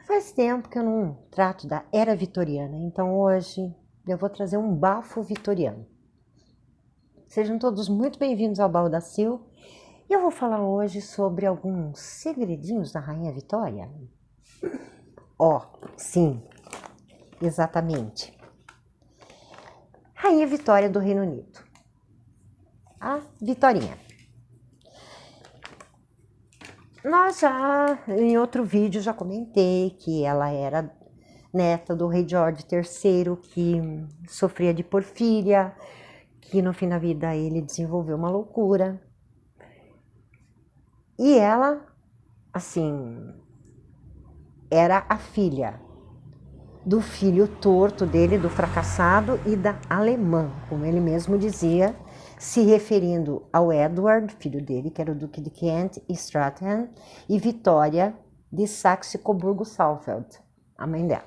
Faz tempo que eu não trato da era vitoriana, então hoje eu vou trazer um bafo vitoriano. Sejam todos muito bem-vindos ao Baú da Sil. E eu vou falar hoje sobre alguns segredinhos da Rainha Vitória. Sim, exatamente. Rainha Vitória do Reino Unido. A Vitorinha. Nós já, em outro vídeo, já comentei que ela era neta do rei George III, que sofria de porfíria, que no fim da vida ele desenvolveu uma loucura. E ela, assim, era a filha do filho torto dele, do fracassado, e da alemã, como ele mesmo dizia, se referindo ao Edward, filho dele, que era o Duque de Kent e Stratham, e Vitória de Saxe-Coburgo-Saalfeld, a mãe dela.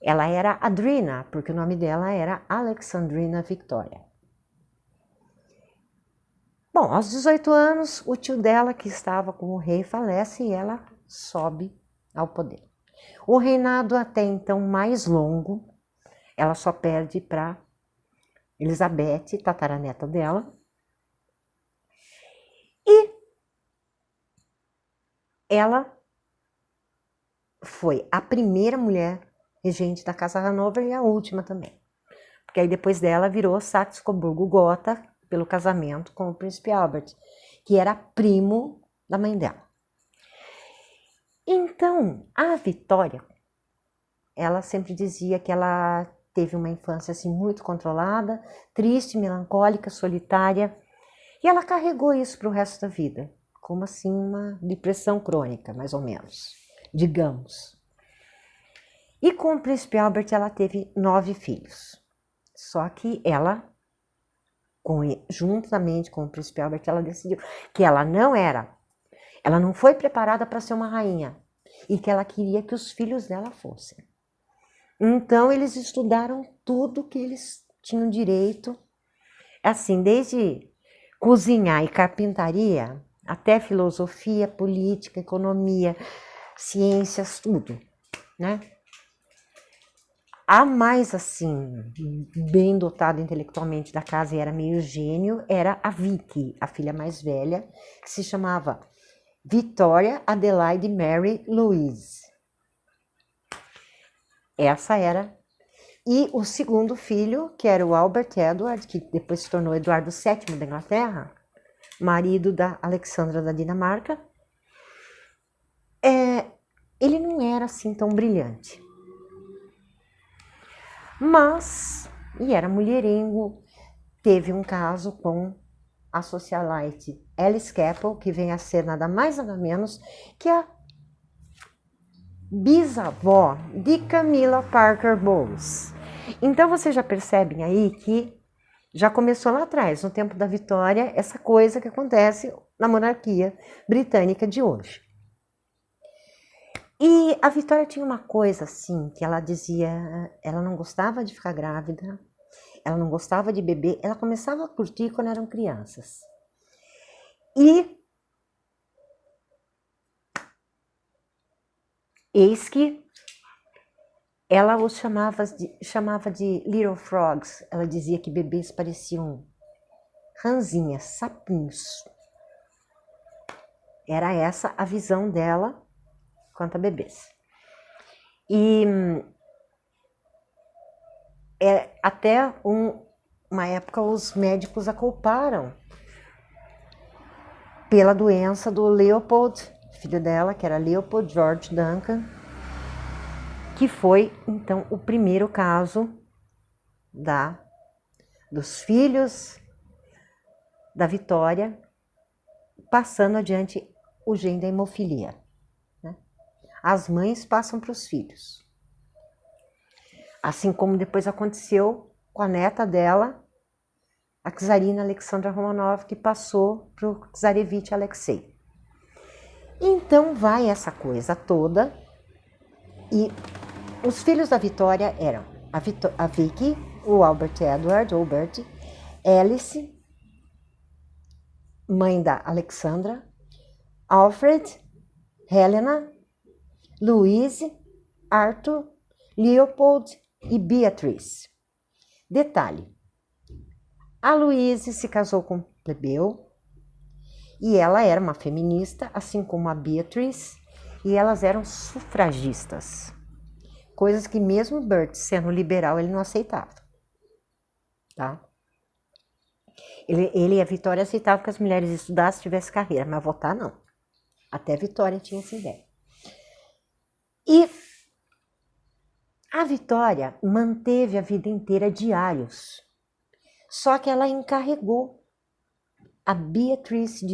Ela era Adrina, porque o nome dela era Alexandrina Victoria. Bom, aos 18 anos, o tio dela, que estava como rei, falece e ela sobe ao poder. O reinado até então mais longo, ela só perde para Elizabeth, tataraneta dela. E ela foi a primeira mulher regente da Casa Hanover e a última também. Porque aí depois dela virou Saxe-Coburgo-Gotha pelo casamento com o príncipe Albert, que era primo da mãe dela. Então, a Vitória, ela sempre dizia que ela teve uma infância assim muito controlada, triste, melancólica, solitária, e ela carregou isso para o resto da vida, como assim uma depressão crônica, mais ou menos, digamos. E com o príncipe Albert ela teve 9 filhos. Só que ela, juntamente com o príncipe Albert, ela decidiu que ela não foi preparada para ser uma rainha e que ela queria que os filhos dela fossem. Então eles estudaram tudo que eles tinham direito, assim, desde cozinhar e carpintaria até filosofia, política, economia, ciências, tudo, né? A mais, assim, bem dotada intelectualmente da casa e era meio gênio, era a Vicky, a filha mais velha, que se chamava Victoria Adelaide Mary Louise. Essa era. E o segundo filho, que era o Albert Edward, que depois se tornou Eduardo VII da Inglaterra, marido da Alexandra da Dinamarca, ele não era assim tão brilhante. Mas, e era mulherengo, teve um caso com a socialite Alice Keppel, que vem a ser nada mais nada menos que a bisavó de Camilla Parker Bowles. Então vocês já percebem aí que já começou lá atrás, no tempo da Vitória, essa coisa que acontece na monarquia britânica de hoje. E a Vitória tinha uma coisa assim, que ela dizia, ela não gostava de ficar grávida, ela não gostava de beber, ela começava a curtir quando eram crianças. E eis que ela os chamava de little frogs, ela dizia que bebês pareciam ranzinhas, sapinhos. Era essa a visão dela quanto a bebês. E até uma época os médicos a culparam pela doença do Leopold, filho dela, que era Leopold George Duncan, que foi então o primeiro caso dos filhos da Vitória passando adiante o gene da hemofilia. As mães passam para os filhos. Assim como depois aconteceu com a neta dela, a czarina Alexandra Romanov, que passou para o czarevich Alexei. Então vai essa coisa toda, e os filhos da Vitória eram a Vicky, o Albert Edward, ou Bert, Alice, mãe da Alexandra, Alfred, Helena, Louise, Arthur, Leopold e Beatrice. Detalhe, a Louise se casou com um plebeu e ela era uma feminista, assim como a Beatrice, e elas eram sufragistas. Coisas que mesmo Bert, sendo liberal, ele não aceitava. Tá? Ele e a Vitória aceitavam que as mulheres estudassem e tivessem carreira, mas votar não. Até a Vitória tinha essa ideia. E a Vitória manteve a vida inteira diários. Só que ela encarregou a Beatrice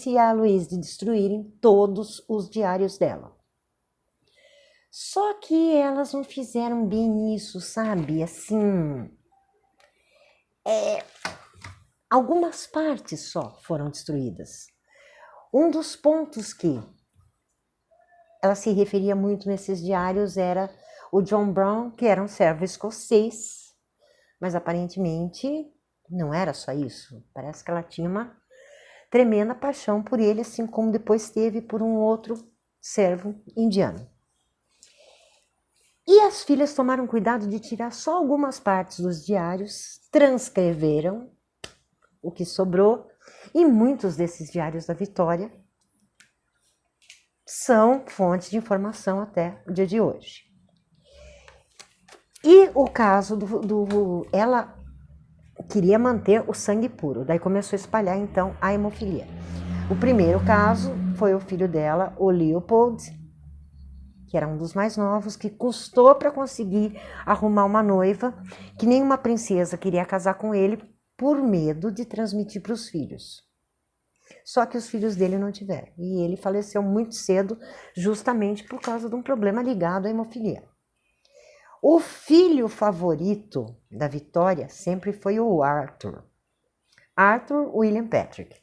e a Louise de destruírem todos os diários dela. Só que elas não fizeram bem isso, sabe? Assim, algumas partes só foram destruídas. Um dos pontos que ela se referia muito nesses diários era o John Brown, que era um servo escocês, mas aparentemente não era só isso. Parece que ela tinha uma tremenda paixão por ele, assim como depois teve por um outro servo indiano. E as filhas tomaram cuidado de tirar só algumas partes dos diários, transcreveram o que sobrou, e muitos desses diários da Vitória são fonte de informação até o dia de hoje. E o caso ela queria manter o sangue puro, daí começou a espalhar então a hemofilia. O primeiro caso foi o filho dela, o Leopold, que era um dos mais novos, que custou para conseguir arrumar uma noiva, que nenhuma princesa queria casar com ele por medo de transmitir para os filhos. Só que os filhos dele não tiveram. E ele faleceu muito cedo, justamente por causa de um problema ligado à hemofilia. O filho favorito da Vitória sempre foi o Arthur. Arthur William Patrick.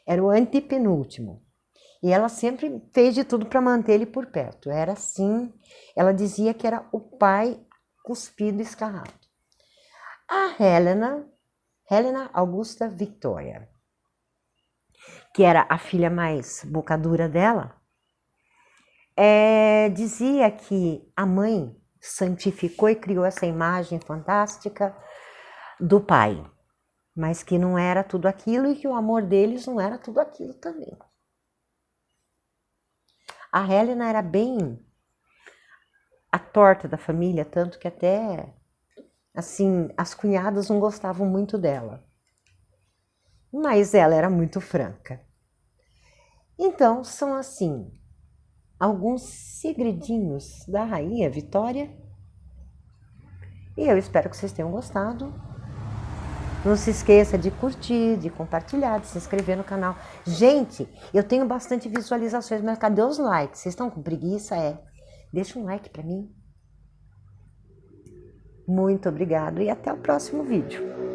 Era o antepenúltimo. E ela sempre fez de tudo para manter ele por perto. Era assim, ela dizia que era o pai cuspido e escarrado. A Helena Augusta Victoria, que era a filha mais bocadura dela, dizia que a mãe santificou e criou essa imagem fantástica do pai, mas que não era tudo aquilo e que o amor deles não era tudo aquilo também. A Helena era bem a torta da família, tanto que até, assim, as cunhadas não gostavam muito dela. Mas ela era muito franca. Então, são assim, alguns segredinhos da Rainha Vitória. E eu espero que vocês tenham gostado. Não se esqueça de curtir, de compartilhar, de se inscrever no canal. Gente, eu tenho bastante visualizações, mas cadê os likes? Vocês estão com preguiça? Deixa um like para mim. Muito obrigado e até o próximo vídeo.